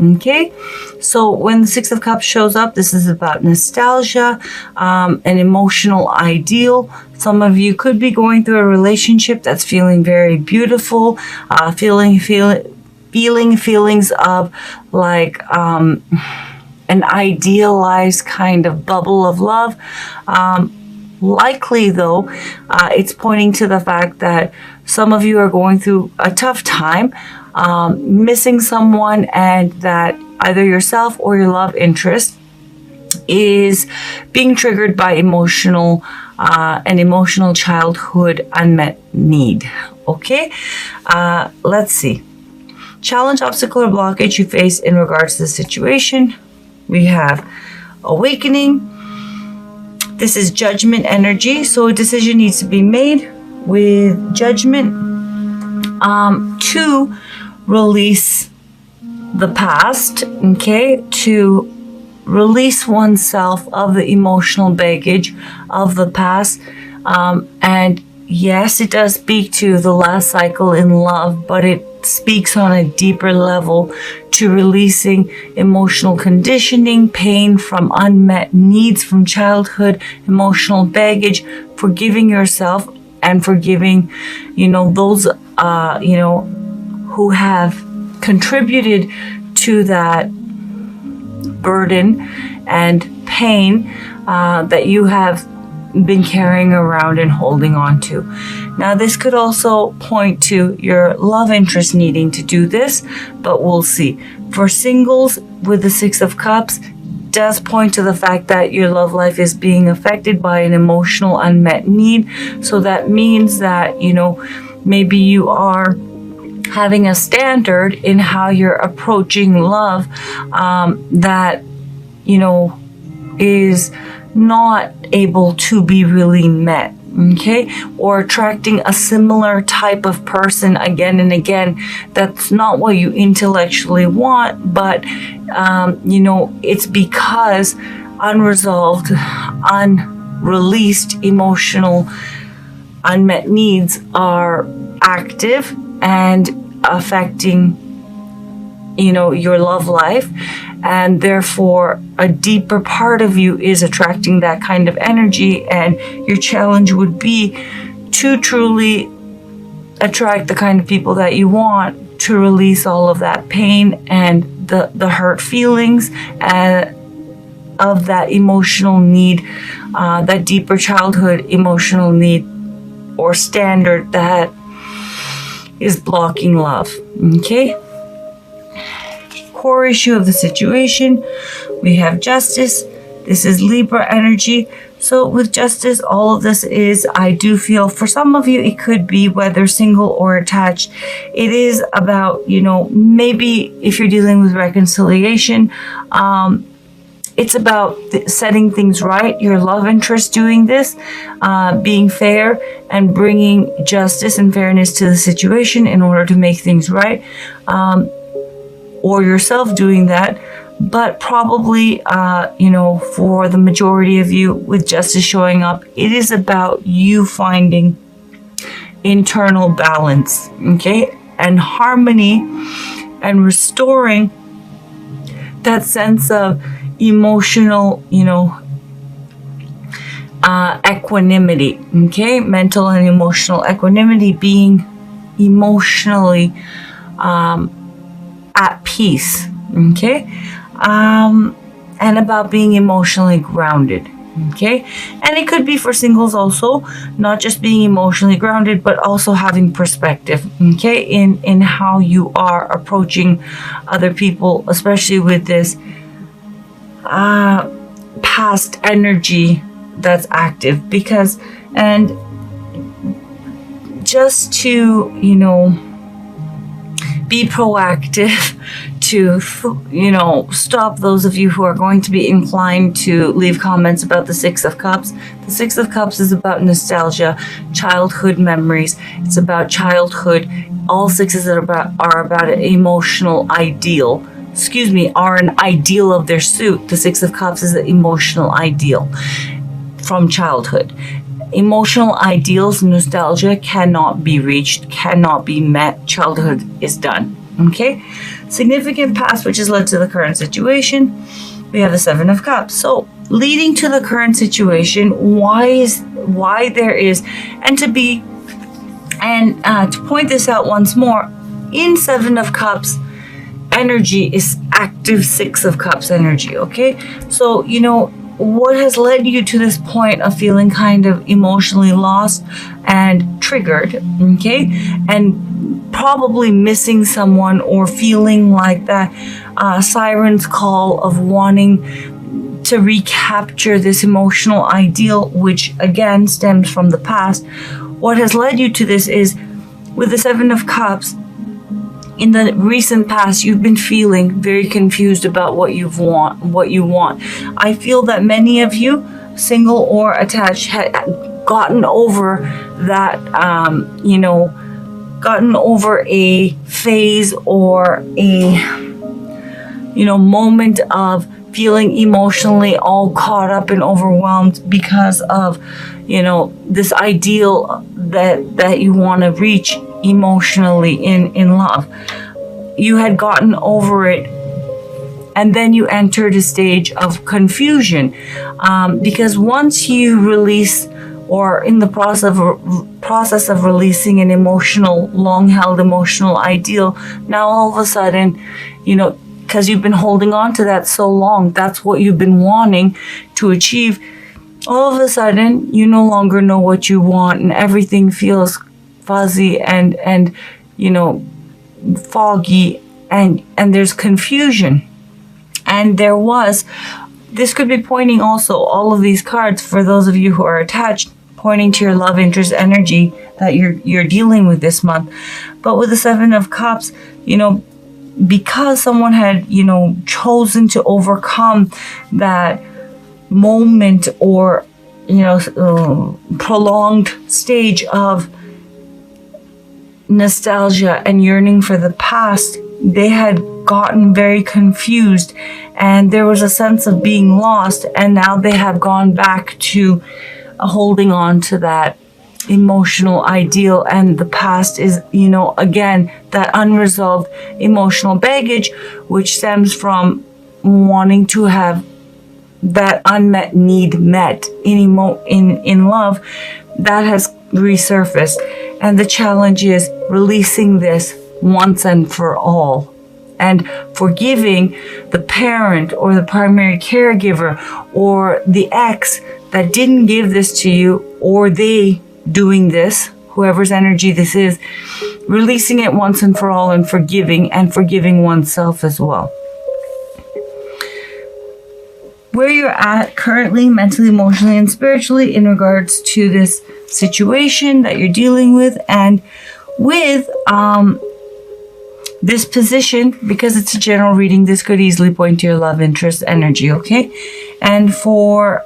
Okay, so when the Six of Cups shows up, this is about nostalgia, an emotional ideal. Some of you could be going through a relationship that's feeling very beautiful, feeling feelings of like an idealized kind of bubble of love. Likely though, it's pointing to the fact that some of you are going through a tough time, missing someone, and that either yourself or your love interest is being triggered by an emotional childhood unmet need. Okay, let's see. Challenge, obstacle, or blockage you face in regards to the situation. We have awakening. This is judgment energy, so a decision needs to be made with judgment to release the past, okay, to release oneself of the emotional baggage of the past. And yes, it does speak to the last cycle in love, but it speaks on a deeper level to releasing emotional conditioning, pain from unmet needs from childhood, emotional baggage, forgiving yourself and forgiving, those, who have contributed to that burden and pain that you have been carrying around and holding on to. Now, this could also point to your love interest needing to do this, but we'll see. For singles with the Six of Cups, does point to the fact that your love life is being affected by an emotional unmet need. So that means that, maybe you are having a standard in how you're approaching love that, is not able to be really met, okay? Or attracting a similar type of person again and again. That's not what you intellectually want, but, it's because unresolved, unreleased emotional unmet needs are active and affecting, your love life. And therefore, a deeper part of you is attracting that kind of energy. And your challenge would be to truly attract the kind of people that you want, to release all of that pain and the hurt feelings of that emotional need, that deeper childhood emotional need or standard that is blocking love. Okay? Core issue of the situation, we have justice. This is Libra energy. So with justice, all of this is, I do feel for some of you, it could be whether single or attached. It is about, maybe if you're dealing with reconciliation, it's about setting things right, your love interest doing this, being fair and bringing justice and fairness to the situation in order to make things right. Or yourself doing that, but probably, for the majority of you with justice showing up, it is about you finding internal balance, okay, and harmony, and restoring that sense of emotional, equanimity, okay, mental and emotional equanimity, being emotionally, at peace, okay? And about being emotionally grounded, okay? And it could be for singles also, not just being emotionally grounded, but also having perspective, okay? In how you are approaching other people, especially with this past energy that's active. Because, and just to, be proactive to, stop those of you who are going to be inclined to leave comments about the Six of Cups. The Six of Cups is about nostalgia, childhood memories. It's about childhood. All sixes are about an emotional ideal. Are an ideal of their suit. The Six of Cups is an emotional ideal from childhood. Emotional ideals, nostalgia cannot be reached, cannot be met. Childhood is done. Okay? significant past, which has led to the current situation. We have the Seven of Cups. So leading to the current situation, why there is, and to point this out once more, in Seven of Cups energy is active Six of Cups energy, okay? So, what has led you to this point of feeling kind of emotionally lost and triggered, okay? And probably missing someone or feeling like that siren's call of wanting to recapture this emotional ideal, which again stems from the past. What has led you to this is, with the Seven of Cups, in the recent past, you've been feeling very confused about what you want. I feel that many of you, single or attached, had gotten over that, gotten over a phase or a, moment of feeling emotionally all caught up and overwhelmed because of, this ideal that you want to reach emotionally in love. You had gotten over it, and then you entered a stage of confusion, because once you release, or in the process of releasing an long-held emotional ideal, now all of a sudden, because you've been holding on to that so long, that's what you've been wanting to achieve, all of a sudden you no longer know what you want, and everything feels fuzzy and foggy, and there's confusion. And this could be pointing also, all of these cards, for those of you who are attached, pointing to your love interest energy that you're dealing with this month. But with the Seven of Cups, because someone had chosen to overcome that moment or prolonged stage of nostalgia and yearning for the past, they had gotten very confused, and there was a sense of being lost, and now they have gone back to holding on to that emotional ideal, and the past is, again, that unresolved emotional baggage, which stems from wanting to have that unmet need met in love, that has resurfaced. And the challenge is releasing this once and for all, and forgiving the parent or the primary caregiver or the ex that didn't give this to you, or they doing this, whoever's energy this is, releasing it once and for all, and forgiving oneself as well. Where you're at currently, mentally, emotionally, and spiritually, in regards to this situation that you're dealing with, and with this position, because it's a general reading, this could easily point to your love interest energy, okay? And for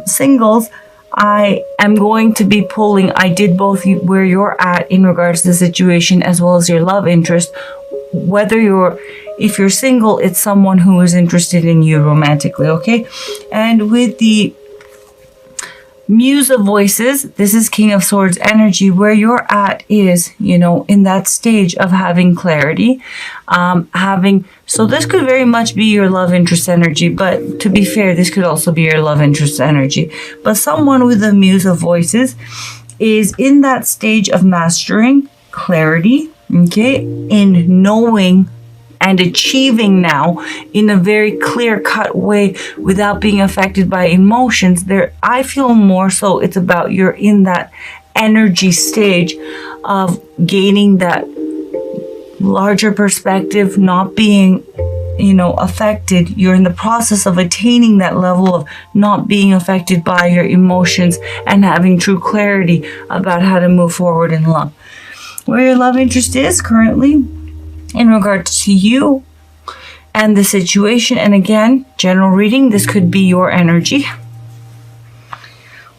singles, I am going to be pulling, I did both where you're at in regards to the situation as well as your love interest. If you're single, it's someone who is interested in you romantically, okay? And with the Muse of Voices, this is King of Swords energy. Where you're at is, in that stage of having clarity, so this could very much be your love interest energy, but to be fair, this could also be your love interest energy. But someone with the Muse of Voices is in that stage of mastering clarity, okay, in knowing and achieving now in a very clear-cut way without being affected by emotions. I feel more so it's about you're in that energy stage of gaining that larger perspective, not being affected. You're in the process of attaining that level of not being affected by your emotions and having true clarity about how to move forward in love. Where your love interest is currently in regards to you and the situation, and again, general reading, this could be your energy.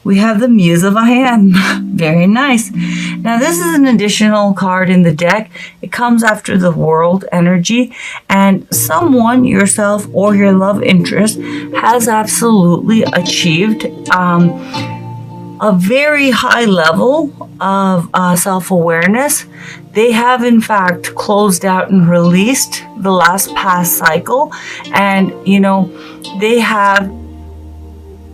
We have the Muse of I Am. Very nice. Now, this is an additional card in the deck. It comes after the World energy, and someone, yourself or your love interest, has absolutely achieved a very high level of self-awareness. they have in fact closed out and released the last past cycle, and they have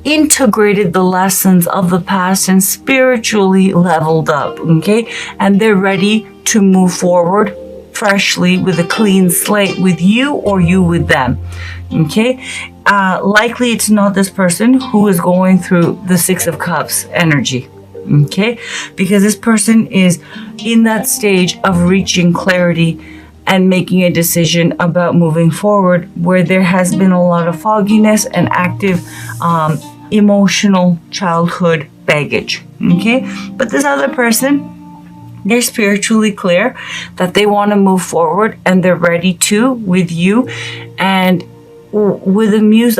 integrated the lessons of the past and spiritually leveled up, okay? And they're ready to move forward freshly with a clean slate with you, or you with them, okay? Likely it's not this person who is going through the Six of Cups energy, okay? Because this person is in that stage of reaching clarity and making a decision about moving forward, where there has been a lot of fogginess and active emotional childhood baggage, okay? But this other person, they're spiritually clear that they want to move forward, and they're ready to with you. And with the muse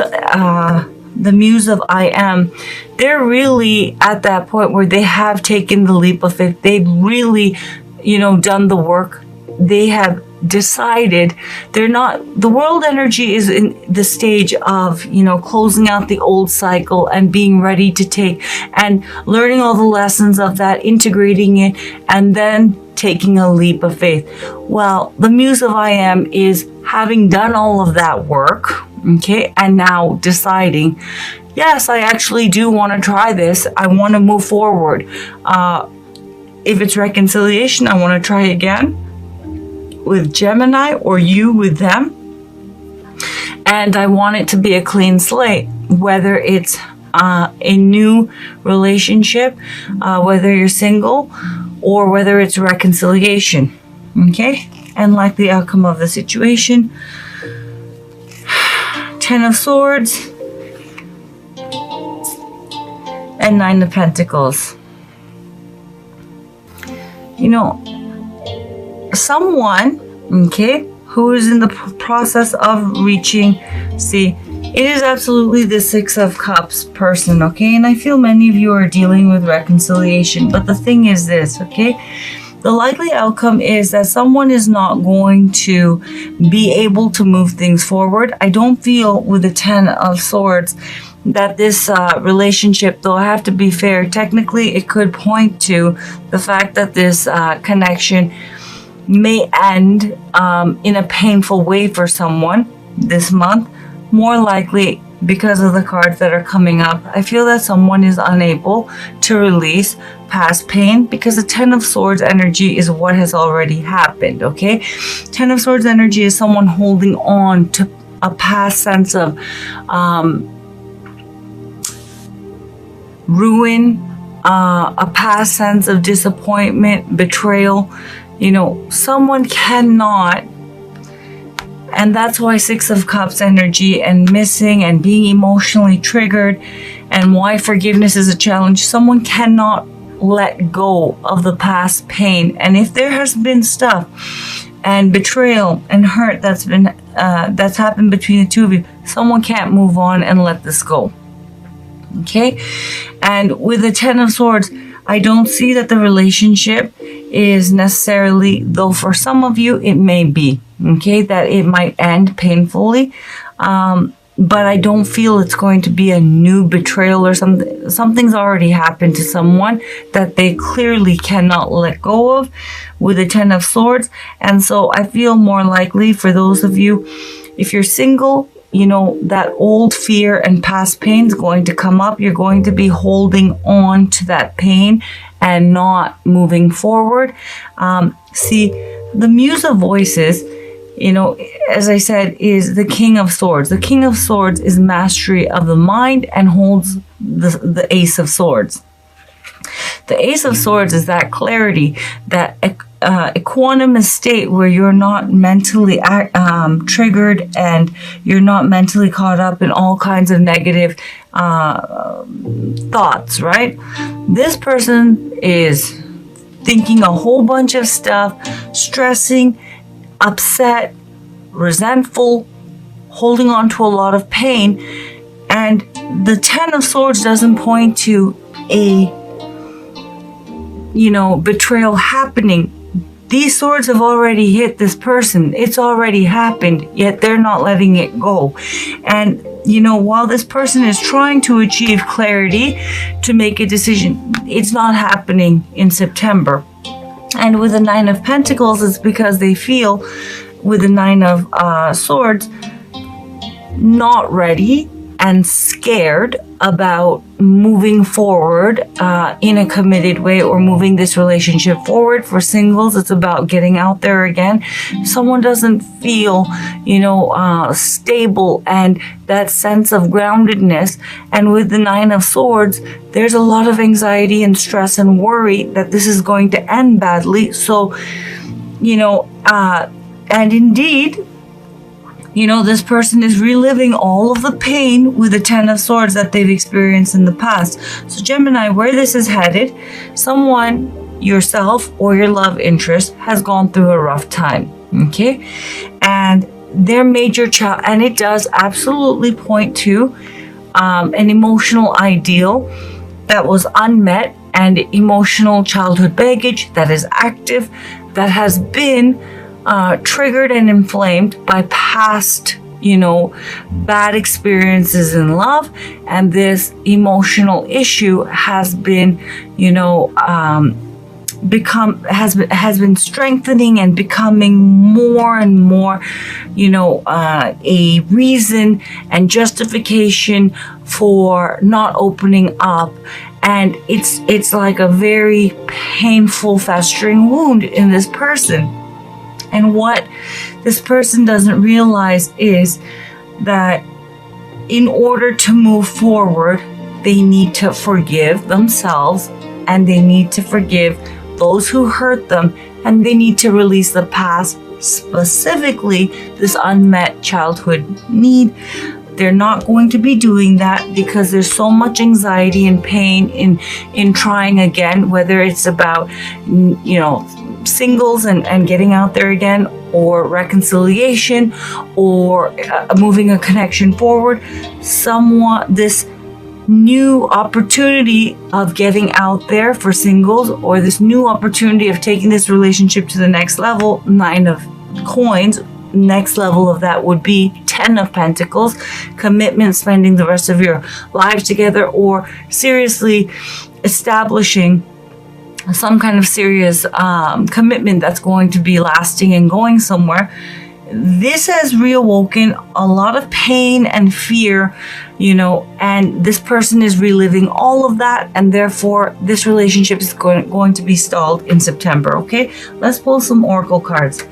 of I am, they're really at that point where they have taken the leap of faith. They've really, done the work. They have decided the world energy is in the stage of, closing out the old cycle and being ready to take and learning all the lessons of that, integrating it, and then taking a leap of faith. Well, the muse of I am is having done all of that work, okay, and now deciding, yes, I actually do want to try this. I want to move forward. If it's reconciliation, I want to try again with Gemini, or you with them. And I want it to be a clean slate, whether it's a new relationship, whether you're single, or whether it's reconciliation, okay? And like the outcome of the situation, Ten of Swords and Nine of Pentacles. Someone, okay, who is in the process of reaching, see, it is absolutely the Six of Cups person, okay? And I feel many of you are dealing with reconciliation, but the thing is this, okay? The likely outcome is that someone is not going to be able to move things forward. I don't feel with the Ten of Swords that this relationship, though I have to be fair, technically it could point to the fact that this connection may end in a painful way for someone this month. More likely, because of the cards that are coming up, I feel that someone is unable to release past pain, because the Ten of Swords energy is what has already happened, okay? Ten of Swords energy is someone holding on to a past sense of ruin, a past sense of disappointment, betrayal. Someone cannot, and that's why Six of Cups energy and missing and being emotionally triggered, and why forgiveness is a challenge. Someone cannot let go of the past pain. And if there has been stuff and betrayal and hurt that's happened between the two of you, someone can't move on and let this go, okay? And with the Ten of Swords, I don't see that the relationship is necessarily, though for some of you it may be, okay, that it might end painfully, but I don't feel it's going to be a new betrayal or something. Something's already happened to someone that they clearly cannot let go of with the Ten of Swords. And so I feel more likely for those of you, if you're single, that old fear and past pain is going to come up. You're going to be holding on to that pain and not moving forward. See, the Muse of Voices, as I said, is the King of Swords. The King of Swords is mastery of the mind and holds the Ace of Swords. The Ace of Swords is that clarity, that equanimous state where you're not mentally triggered and you're not mentally caught up in all kinds of negative thoughts, right? This person is thinking a whole bunch of stuff, stressing, upset, resentful, holding on to a lot of pain. And the Ten of Swords doesn't point to a betrayal happening. These swords have already hit this person. It's already happened, yet they're not letting it go. And, while this person is trying to achieve clarity to make a decision, it's not happening in September. And with the Nine of Pentacles, it's because they feel, with the Nine of Swords, not ready and scared about moving forward in a committed way, or moving this relationship forward. For singles, it's about getting out there again. Someone doesn't feel, stable and that sense of groundedness. And with the Nine of Swords, there's a lot of anxiety and stress and worry that this is going to end badly. So, and indeed, this person is reliving all of the pain with the Ten of Swords that they've experienced in the past. So Gemini, where this is headed, someone, yourself or your love interest, has gone through a rough time, okay? And their major child, and it does absolutely point to an emotional ideal that was unmet, and emotional childhood baggage that is active, that has been triggered and inflamed by past, bad experiences in love. And this emotional issue has been, has been strengthening and becoming more and more, a reason and justification for not opening up. And it's like a very painful, festering wound in this person. And what this person doesn't realize is that in order to move forward, they need to forgive themselves, and they need to forgive those who hurt them, and they need to release the past, specifically this unmet childhood need. They're not going to be doing that because there's so much anxiety and pain in trying again, whether it's about, singles and getting out there again, or reconciliation, or moving a connection forward. This new opportunity of getting out there for singles, or this new opportunity of taking this relationship to the next level, Nine of Coins. Next level of that would be Ten of Pentacles, commitment, spending the rest of your life together, or seriously establishing some kind of serious commitment that's going to be lasting and going somewhere. This has reawoken a lot of pain and fear, and this person is reliving all of that, and therefore this relationship is going to be stalled in September. Okay, let's pull some oracle cards.